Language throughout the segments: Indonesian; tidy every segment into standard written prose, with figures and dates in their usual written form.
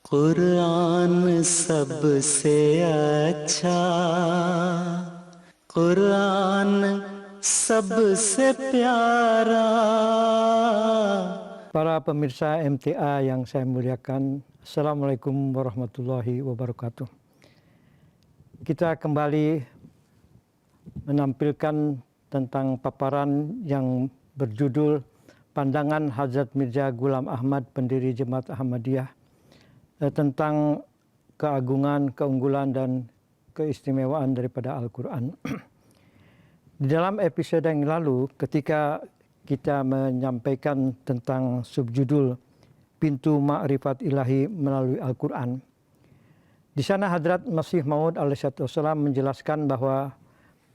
कुरान सबसे अच्छा, कुरान सबसे प्यारा. Para pemirsa MTA yang saya muliakan, Assalamualaikum warahmatullahi wabarakatuh. Kita kembali menampilkan tentang paparan yang berjudul Pandangan Hazrat Mirza Ghulam Ahmad, pendiri Jemaat Ahmadiyah, tentang keagungan, keunggulan, dan keistimewaan daripada Al-Quran. Di dalam episode yang lalu, ketika kita menyampaikan tentang subjudul Pintu Ma'rifat Ilahi melalui Al-Quran, di sana Hadrat Masih Maud alaihissalam menjelaskan bahwa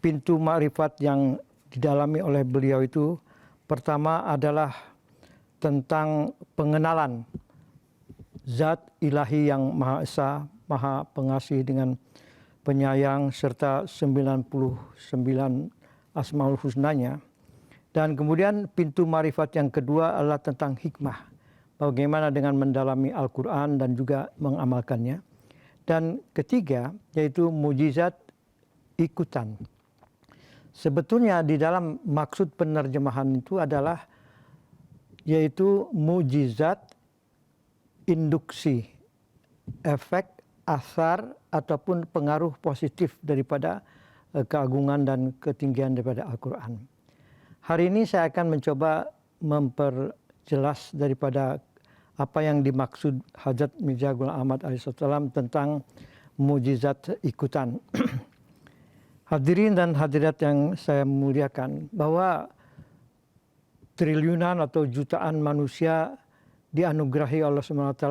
pintu ma'rifat yang didalami oleh beliau itu pertama adalah tentang pengenalan Zat Ilahi yang Maha Esa, Maha Pengasih dengan penyayang, serta 99 Asmaul Husnanya. Dan kemudian pintu ma'rifat yang kedua adalah tentang hikmah, bagaimana dengan mendalami Al-Quran dan juga mengamalkannya. Dan ketiga yaitu mujizat ikutan. Sebetulnya di dalam maksud penerjemahan itu adalah yaitu mujizat induksi, efek, asar, ataupun pengaruh positif daripada keagungan dan ketinggian daripada Al-Quran. Hari ini saya akan mencoba memperjelas daripada apa yang dimaksud Hazrat Mirza Ghulam Ahmad alaihissalam tentang mujizat ikutan. Hadirin dan hadirat yang saya muliakan, bahwa triliunan atau jutaan manusia dianugerahi Allah SWT,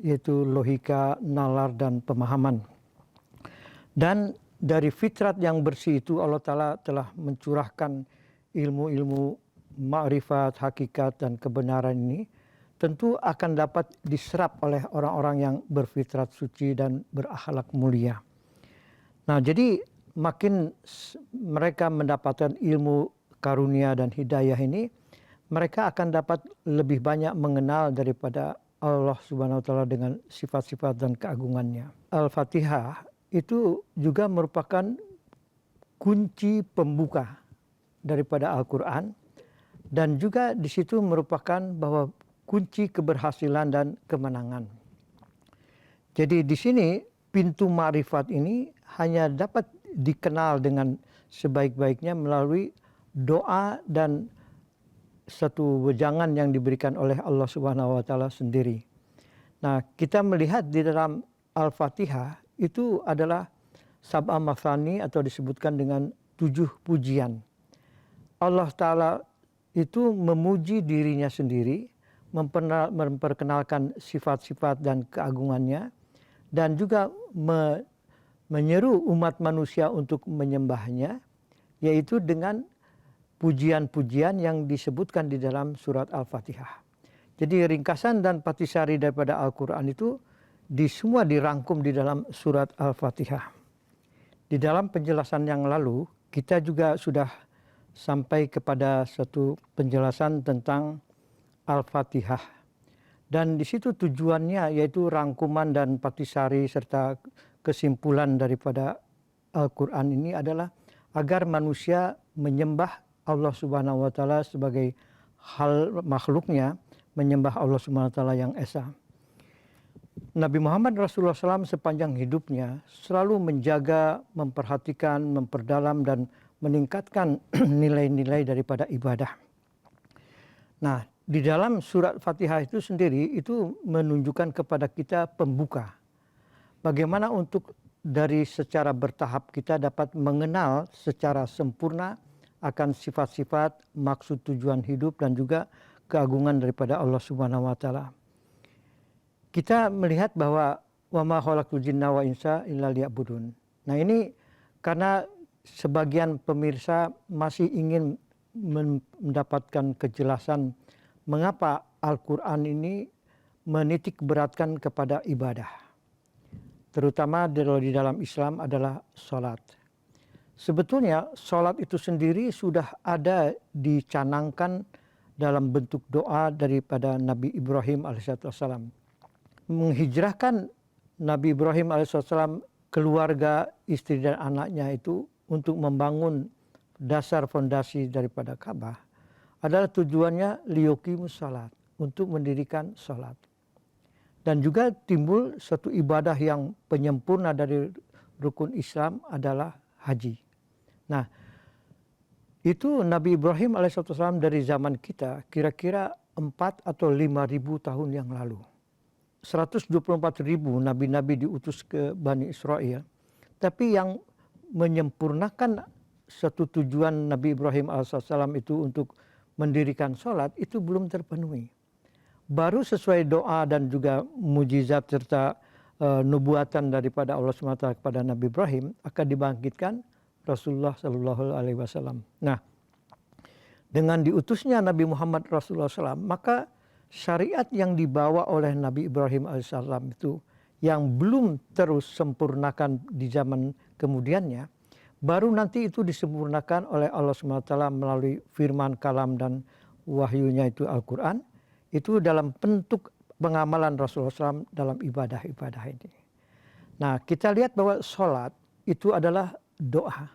yaitu logika, nalar, dan pemahaman. Dan dari fitrat yang bersih itu Allah Ta'ala telah mencurahkan ilmu-ilmu ma'rifat, hakikat, dan kebenaran ini tentu akan dapat diserap oleh orang-orang yang berfitrat suci dan berakhlak mulia. Nah, jadi makin mereka mendapatkan ilmu karunia dan hidayah ini, mereka akan dapat lebih banyak mengenal daripada Allah Subhanahu wa Ta'ala dengan sifat-sifat dan keagungannya. Al-Fatihah itu juga merupakan kunci pembuka daripada Al-Quran, dan juga di situ merupakan bahwa kunci keberhasilan dan kemenangan. Jadi di sini pintu ma'rifat ini hanya dapat dikenal dengan sebaik-baiknya melalui doa dan satu wejangan yang diberikan oleh Allah Subhanahu wa Ta'ala sendiri. Nah, kita melihat di dalam Al-Fatihah itu adalah sab'a mathani, atau disebutkan dengan 7 pujian. Allah Ta'ala itu memuji dirinya sendiri, memperkenalkan sifat-sifat dan keagungannya, dan juga menyeru umat manusia untuk menyembahnya, yaitu dengan pujian-pujian yang disebutkan di dalam surat Al-Fatihah. Jadi ringkasan dan patisari daripada Al-Quran itu semua dirangkum di dalam surat Al-Fatihah. Di dalam penjelasan yang lalu, kita juga sudah sampai kepada suatu penjelasan tentang Al-Fatihah. Dan di situ tujuannya yaitu rangkuman dan patisari serta kesimpulan daripada Al-Quran ini adalah agar manusia menyembah Allah Subhanahu wa Ta'ala sebagai hal makhluknya, menyembah Allah Subhanahu wa Ta'ala yang esa. Nabi Muhammad Rasulullah SAW sepanjang hidupnya selalu menjaga, memperhatikan, memperdalam, dan meningkatkan nilai-nilai daripada ibadah. Nah, di dalam surat Fatihah itu sendiri itu menunjukkan kepada kita pembuka. Bagaimana untuk dari secara bertahap kita dapat mengenal secara sempurna akan sifat-sifat, maksud tujuan hidup, dan juga keagungan daripada Allah Subhanahu wa Ta'ala. Kita melihat bahwa wa ma khalaqtul jinna wa insa illa liya'budun. Nah, ini karena sebagian pemirsa masih ingin mendapatkan kejelasan mengapa Al-Quran ini menitik beratkan kepada ibadah. Terutama di dalam Islam adalah sholat. Sebetulnya sholat itu sendiri sudah ada dicanangkan dalam bentuk doa daripada Nabi Ibrahim alaihissalam. menghijrahkan Nabi Ibrahim alaihissalam, keluarga, istri dan anaknya itu untuk membangun dasar fondasi daripada Ka'bah adalah tujuannya liyuqimus salat, untuk mendirikan salat. Dan juga timbul satu ibadah yang penyempurna dari rukun Islam adalah haji. Nah, itu Nabi Ibrahim alaihissalam dari zaman kita kira-kira 4 atau 5.000 tahun yang lalu. 124.000 nabi-nabi diutus ke Bani Israel. Tapi yang menyempurnakan satu tujuan Nabi Ibrahim alaihissalam itu untuk mendirikan sholat itu belum terpenuhi. Baru sesuai doa dan juga mujizat serta nubuatan daripada Allah SWT kepada Nabi Ibrahim akan dibangkitkan Rasulullah SAW. Nah, dengan diutusnya Nabi Muhammad Rasulullah SAW, maka syariat yang dibawa oleh Nabi Ibrahim alaihissalam itu yang belum terus sempurnakan di zaman kemudiannya, baru nanti itu disempurnakan oleh Allah SWT melalui firman kalam dan wahyunya itu Al-Quran, itu dalam bentuk pengamalan Rasulullah SAW dalam ibadah-ibadah ini. Nah, kita lihat bahwa sholat itu adalah doa.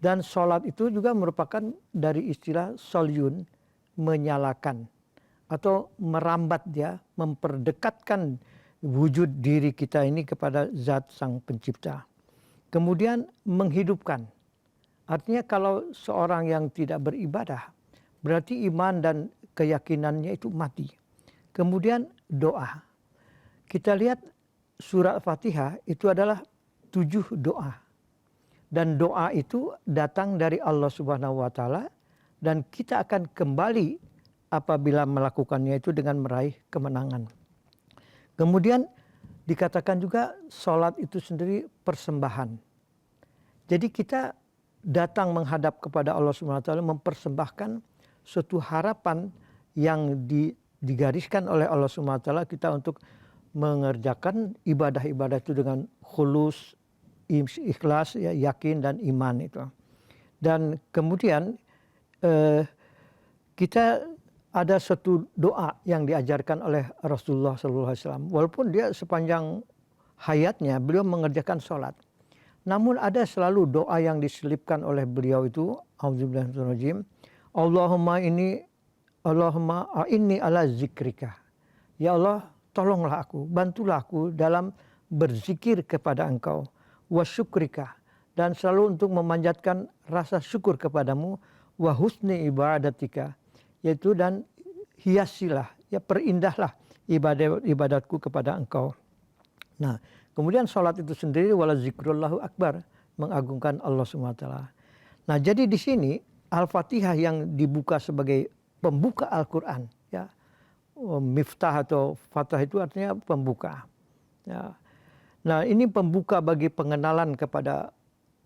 Dan sholat itu juga merupakan dari istilah solyun, menyalakan. Atau merambat dia, memperdekatkan wujud diri kita ini kepada zat sang pencipta. Kemudian menghidupkan. Artinya kalau seorang yang tidak beribadah, berarti iman dan keyakinannya itu mati. Kemudian doa. Kita lihat surat Fatihah itu adalah 7 doa. Dan doa itu datang dari Allah Subhanahu wa taala dan kita akan kembali apabila melakukannya itu dengan meraih kemenangan. Kemudian dikatakan juga sholat itu sendiri persembahan. Jadi kita datang menghadap kepada Allah Subhanahu wa taala mempersembahkan suatu harapan yang digariskan oleh Allah Subhanahu wa taala kita untuk mengerjakan ibadah-ibadah itu dengan khulus, ikhlas, ya, yakin dan iman itu. Dan kemudian kita ada satu doa yang diajarkan oleh Rasulullah SAW. Walaupun dia sepanjang hayatnya beliau mengerjakan sholat. Namun ada selalu doa yang diselipkan oleh beliau itu. A'udzubillahiminasyaitonirrajim. Allahumma inni ala zikrika. Ya Allah, tolonglah aku, bantulah aku dalam berzikir kepada Engkau. Wa syukrika, dan selalu untuk memanjatkan rasa syukur kepadamu. Wa husni ibadatika, yaitu dan hiasilah, ya perindahlah ibadatku kepada Engkau. Nah, kemudian sholat itu sendiri wala zikrullahu akbar, mengagungkan Allah SWT. Nah, jadi di sini Al-Fatihah yang dibuka sebagai pembuka Al-Quran, ya, miftah atau fatah itu artinya pembuka. Ya. Nah, ini pembuka bagi pengenalan kepada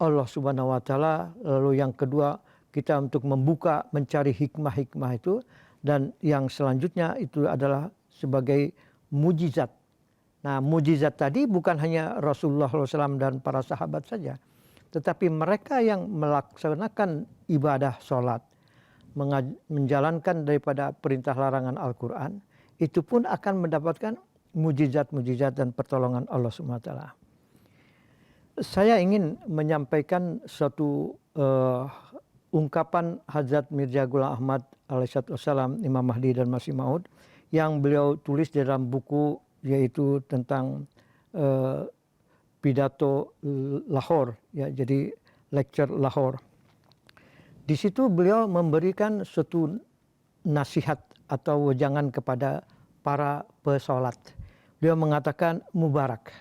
Allah Subhanahu wa taala. Lalu yang kedua, kita untuk membuka mencari hikmah-hikmah itu, dan yang selanjutnya itu adalah sebagai mujizat. Nah, mujizat tadi bukan hanya Rasulullah SAW dan para sahabat saja, tetapi mereka yang melaksanakan ibadah sholat, menjalankan daripada perintah larangan Al-Quran, itu pun akan mendapatkan mujizat-mujizat dan pertolongan Allah SWT. Saya ingin menyampaikan suatu ungkapan Hazrat Mirza Ghulam Ahmad alaihissalam, Imam Mahdi dan Masih Maud, yang beliau tulis dalam buku yaitu tentang pidato Lahore, ya, jadi lecture Lahore. Di situ beliau memberikan suatu nasihat atau wejangan kepada para pesolat. Beliau mengatakan mubarak.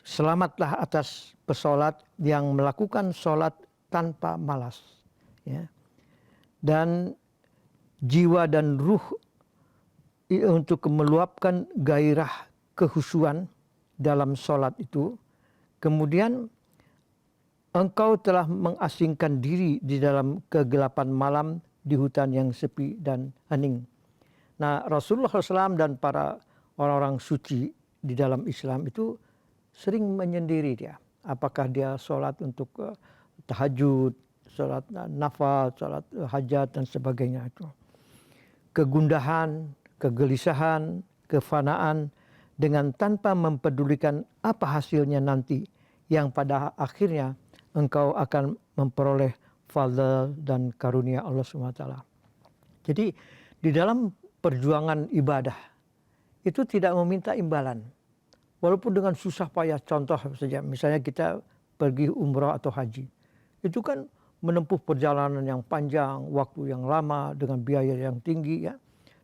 Selamatlah atas pesolat yang melakukan solat tanpa malas. Ya. Dan jiwa dan ruh untuk meluapkan gairah kehusuan dalam solat itu. Kemudian engkau telah mengasingkan diri di dalam kegelapan malam di hutan yang sepi dan hening. Nah, Rasulullah SAW dan para orang-orang suci di dalam Islam itu sering menyendiri dia. Apakah dia sholat untuk tahajud, sholat nafal, sholat hajat dan sebagainya itu. Kegundahan, kegelisahan, kefanaan dengan tanpa mempedulikan apa hasilnya nanti, yang pada akhirnya engkau akan memperoleh fadl dan karunia Allah SWT. Jadi di dalam perjuangan ibadah itu tidak meminta imbalan. Walaupun dengan susah payah, contoh saja misalnya kita pergi umrah atau haji. Itu kan menempuh perjalanan yang panjang, waktu yang lama dengan biaya yang tinggi ya,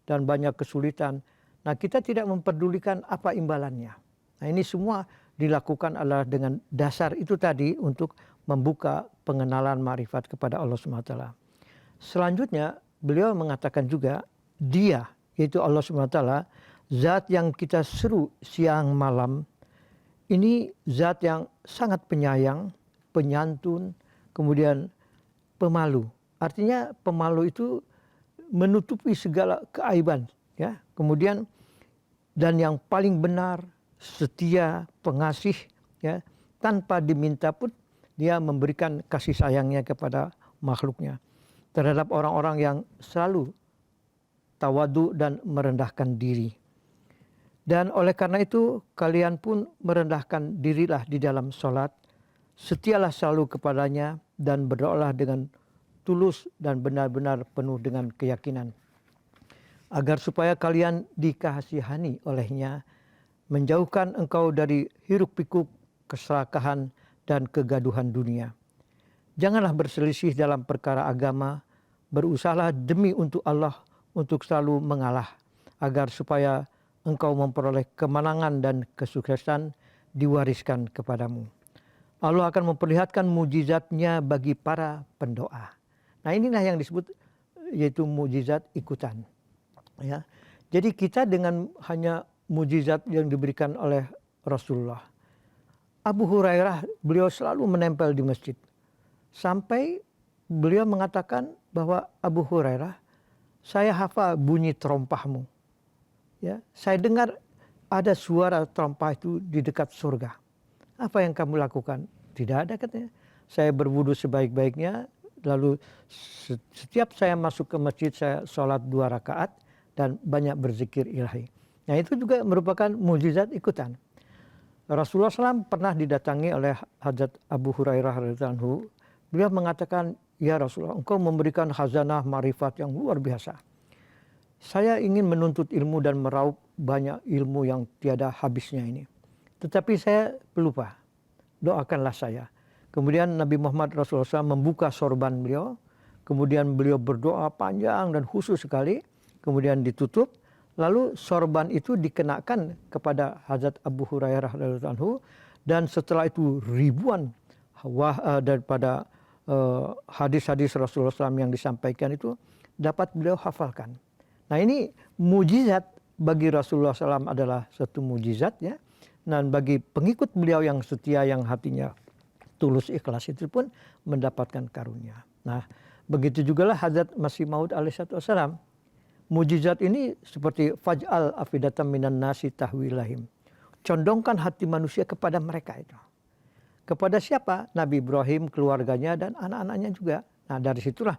dan banyak kesulitan. Nah, kita tidak memperdulikan apa imbalannya. Nah, ini semua dilakukan adalah dengan dasar itu tadi untuk membuka pengenalan ma'rifat kepada Allah SWT. Selanjutnya beliau mengatakan juga Dia, yaitu Allah SWT, zat yang kita seru siang malam, ini zat yang sangat penyayang, penyantun, kemudian pemalu. Artinya pemalu itu menutupi segala keaiban, ya. Kemudian dan yang paling benar, setia, pengasih, ya. Tanpa diminta pun dia memberikan kasih sayangnya kepada makhluknya. Terhadap orang-orang yang selalu tawadu dan merendahkan diri. Dan oleh karena itu kalian pun merendahkan dirilah di dalam sholat. Setialah selalu kepadanya dan berdoalah dengan tulus dan benar-benar penuh dengan keyakinan. Agar supaya kalian dikasihani olehnya, menjauhkan engkau dari hiruk pikuk, keserakahan dan kegaduhan dunia. Janganlah berselisih dalam perkara agama, berusahalah demi untuk Allah untuk selalu mengalah, agar supaya engkau memperoleh kemenangan dan kesuksesan diwariskan kepadamu. Allah akan memperlihatkan mujizatnya bagi para pendoa. Nah, inilah yang disebut yaitu mujizat ikutan. Ya. Jadi kita dengan hanya mujizat yang diberikan oleh Rasulullah. Abu Hurairah beliau selalu menempel di masjid. Sampai beliau mengatakan bahwa Abu Hurairah, saya hafal bunyi terompahmu. Ya, saya dengar ada suara terompah itu di dekat surga. Apa yang kamu lakukan? Tidak ada, katanya. Saya berwudu sebaik-baiknya, lalu setiap saya masuk ke masjid saya sholat 2 rakaat dan banyak berzikir ilahi. Nah, itu juga merupakan mujizat ikutan. Rasulullah SAW pernah didatangi oleh Hadrat Abu Hurairah radhiyallahu anhu. Beliau mengatakan, ya Rasulullah, engkau memberikan khazanah ma'rifat yang luar biasa. Saya ingin menuntut ilmu dan meraup banyak ilmu yang tiada habisnya ini. Tetapi saya pelupa. Doakanlah saya. Kemudian Nabi Muhammad Rasulullah SAW membuka sorban beliau. Kemudian beliau berdoa panjang dan khusus sekali. Kemudian ditutup. Lalu sorban itu dikenakan kepada Hazrat Abu Hurairah radhiyallahu anhu. Dan setelah itu ribuan daripada hadis-hadis Rasulullah SAW yang disampaikan itu dapat beliau hafalkan. Nah, ini mujizat bagi Rasulullah SAW adalah satu mujizat, ya. Dan bagi pengikut beliau yang setia, yang hatinya tulus ikhlas itu pun mendapatkan karunia. Nah, begitu jugalah Hazrat Masih Maud alaihissalam. Mujizat ini seperti faj'al afidatan minan nasi tahwilahim. Condongkan hati manusia kepada mereka itu. Kepada siapa? Nabi Ibrahim, keluarganya dan anak-anaknya juga. Nah, dari situlah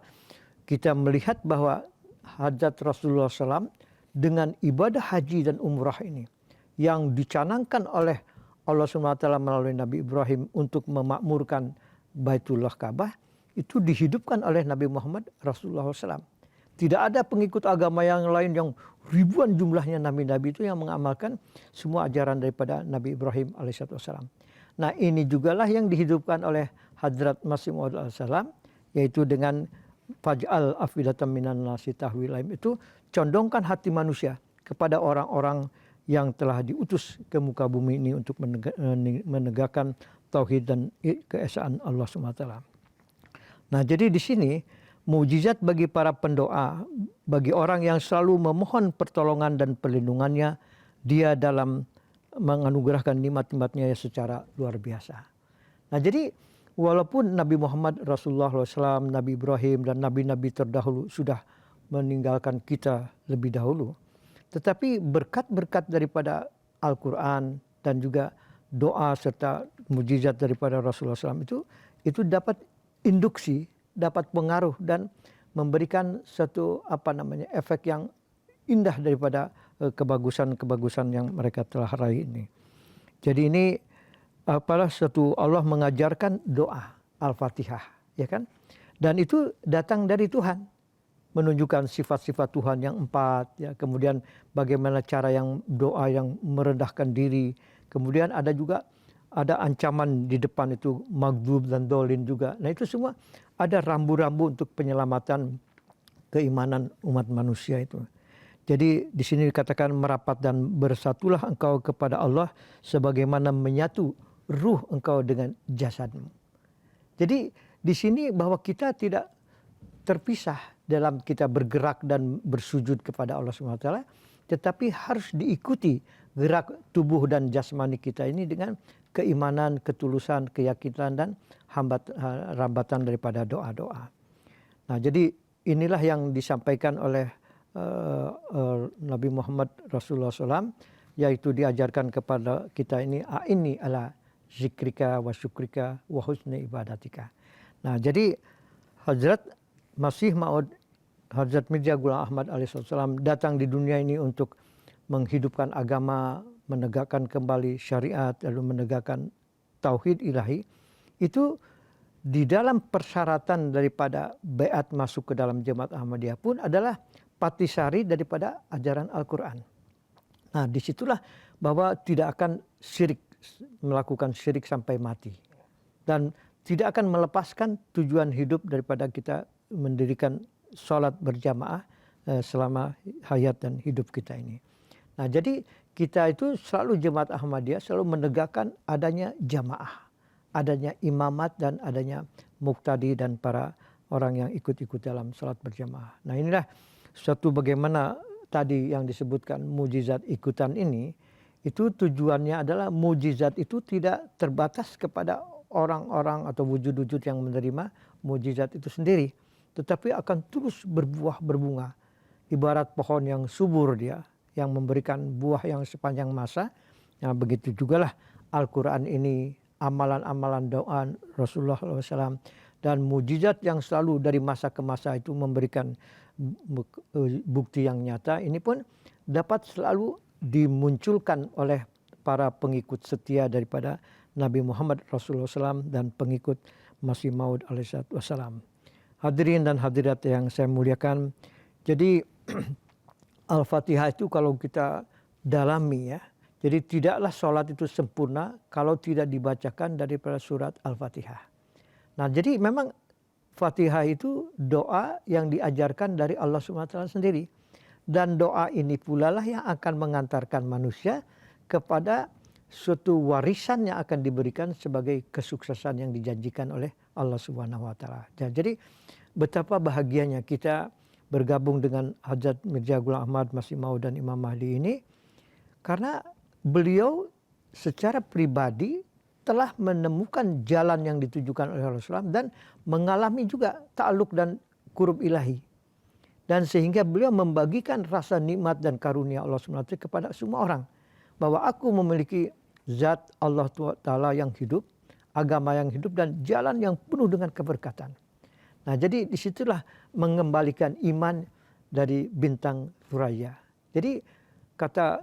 kita melihat bahwa Hadrat Rasulullah SAW dengan ibadah haji dan umrah ini yang dicanangkan oleh Allah SWT melalui Nabi Ibrahim untuk memakmurkan Baitullah Ka'bah, itu dihidupkan oleh Nabi Muhammad Rasulullah SAW. Tidak ada pengikut agama yang lain yang ribuan jumlahnya nabi-nabi itu yang mengamalkan semua ajaran daripada Nabi Ibrahim alaihissalam. Nah, ini jugalah yang dihidupkan oleh Hadrat Masih Maud alaihissalam, yaitu dengan faj'al afidatan minan nasi tahwilahim, itu condongkan hati manusia kepada orang-orang yang telah diutus ke muka bumi ini untuk menegakkan tauhid dan keesaan Allah SWT. Nah, jadi di sini mujizat bagi para pendoa, bagi orang yang selalu memohon pertolongan dan perlindungannya, dia dalam menganugerahkan nikmat-nikmatnya secara luar biasa. Nah, jadi walaupun Nabi Muhammad Rasulullah SAW, Nabi Ibrahim dan nabi-nabi terdahulu sudah meninggalkan kita lebih dahulu, tetapi berkat-berkat daripada Al-Quran dan juga doa serta mujizat daripada Rasulullah SAW itu dapat induksi, dapat pengaruh dan memberikan satu efek yang indah daripada kebagusan-kebagusan yang mereka telah raih ini. Jadi ini apalah satu Allah mengajarkan doa Al-Fatihah, ya kan? Dan itu datang dari Tuhan, menunjukkan sifat-sifat Tuhan yang 4, ya. Kemudian bagaimana cara yang doa yang merendahkan diri. Kemudian ada juga ada ancaman di depan itu maghdub dan dolin juga. Nah itu semua ada rambu-rambu untuk penyelamatan keimanan umat manusia itu. Jadi di sini dikatakan merapat dan bersatulah engkau kepada Allah sebagaimana menyatu ruh engkau dengan jasadmu. Jadi di sini bahwa kita tidak terpisah dalam kita bergerak dan bersujud kepada Allah SWT, tetapi harus diikuti gerak tubuh dan jasmani kita ini dengan keimanan, ketulusan, keyakinan dan rambatan daripada doa-doa. Nah, jadi inilah yang disampaikan oleh Nabi Muhammad Rasulullah SAW, yaitu diajarkan kepada kita ini a'inni ala zikrika wa syukrika wa husni ibadatika. Nah, jadi Hazrat Masih Maud Hazrat Mirza Ghulam Ahmad alaihissalam datang di dunia ini untuk menghidupkan agama, menegakkan kembali syariat, lalu menegakkan tauhid ilahi. Itu di dalam persyaratan daripada baiat masuk ke dalam Jemaat Ahmadiyah pun adalah patisari daripada ajaran Al-Quran. Nah, disitulah bahwa tidak akan syirik, melakukan syirik sampai mati. Dan tidak akan melepaskan tujuan hidup daripada kita mendirikan sholat berjamaah selama hayat dan hidup kita ini. Nah, jadi kita itu selalu Jemaat Ahmadiyah selalu menegakkan adanya jamaah, adanya imamat dan adanya muqtadi dan para orang yang ikut-ikut dalam sholat berjamaah. Nah, inilah suatu bagaimana tadi yang disebutkan mujizat ikutan ini, itu tujuannya adalah mujizat itu tidak terbatas kepada orang-orang atau wujud-wujud yang menerima mujizat itu sendiri, tetapi akan terus berbuah berbunga. Ibarat pohon yang subur dia, yang memberikan buah yang sepanjang masa. Nah, begitu jugalah Al-Quran ini, amalan-amalan doa Rasulullah SAW, dan mujizat yang selalu dari masa ke masa itu memberikan bukti yang nyata. Ini pun dapat selalu dimunculkan oleh para pengikut setia daripada Nabi Muhammad Rasulullah SAW dan pengikut Masih Maud alaihissalam. Hadirin dan hadirat yang saya muliakan, jadi Al-Fatihah itu kalau kita dalami ya, jadi tidaklah sholat itu sempurna kalau tidak dibacakan daripada surat Al-Fatihah. Nah, jadi memang Fatihah itu doa yang diajarkan dari Allah SWT sendiri. Dan doa ini pula lah yang akan mengantarkan manusia kepada suatu warisan yang akan diberikan sebagai kesuksesan yang dijanjikan oleh Allah Subhanahu wa taala. Jadi betapa bahagianya kita bergabung dengan Hazrat Mirza Ghulam Ahmad, Masih Maud dan Imam Mahdi ini, karena beliau secara pribadi telah menemukan jalan yang ditujukan oleh Rasulullah dan mengalami juga ta'aluk dan qurub ilahi. Dan sehingga beliau membagikan rasa nikmat dan karunia Allah SWT kepada semua orang. Bahwa aku memiliki zat Allah Ta'ala yang hidup, agama yang hidup, dan jalan yang penuh dengan keberkatan. Nah, jadi disitulah mengembalikan iman dari bintang Thuraya. Jadi kata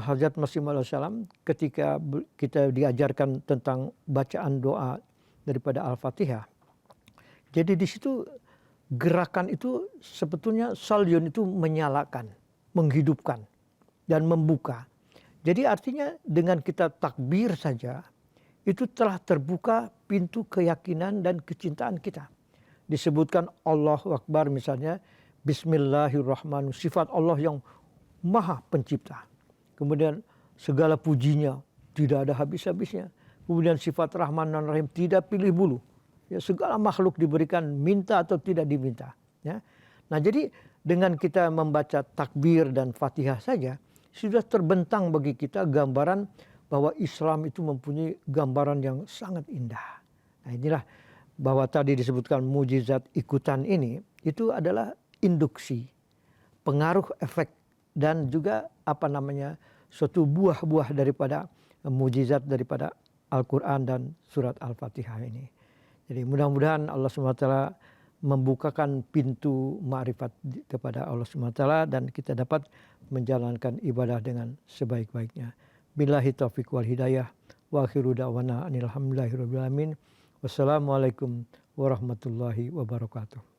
Hazrat Masih Maud SAW ketika kita diajarkan tentang bacaan doa daripada Al-Fatihah. Jadi di situ gerakan itu sebetulnya salyun itu menyalakan, menghidupkan dan membuka. Jadi artinya dengan kita takbir saja itu telah terbuka pintu keyakinan dan kecintaan kita. Disebutkan Allahu Akbar misalnya, Bismillahirrahmanirrahim, sifat Allah yang maha pencipta. Kemudian segala pujinya tidak ada habis-habisnya. Kemudian sifat Rahman dan Rahim tidak pilih bulu. Ya, segala makhluk diberikan minta atau tidak diminta. Ya. Nah, jadi dengan kita membaca takbir dan Fatihah saja sudah terbentang bagi kita gambaran bahwa Islam itu mempunyai gambaran yang sangat indah. Nah, inilah bahwa tadi disebutkan mujizat ikutan ini itu adalah induksi, pengaruh efek, dan juga suatu buah-buah daripada mujizat daripada Al-Quran dan surat Al-Fatihah ini. Jadi mudah-mudahan Allah SWT membukakan pintu ma'rifat kepada Allah SWT dan kita dapat menjalankan ibadah dengan sebaik-baiknya. Billahi taufiq wal hidayah. Wa akhiru da'wana anil hamdulillahi rabbil alamin. Wassalamualaikum warahmatullahi wabarakatuh.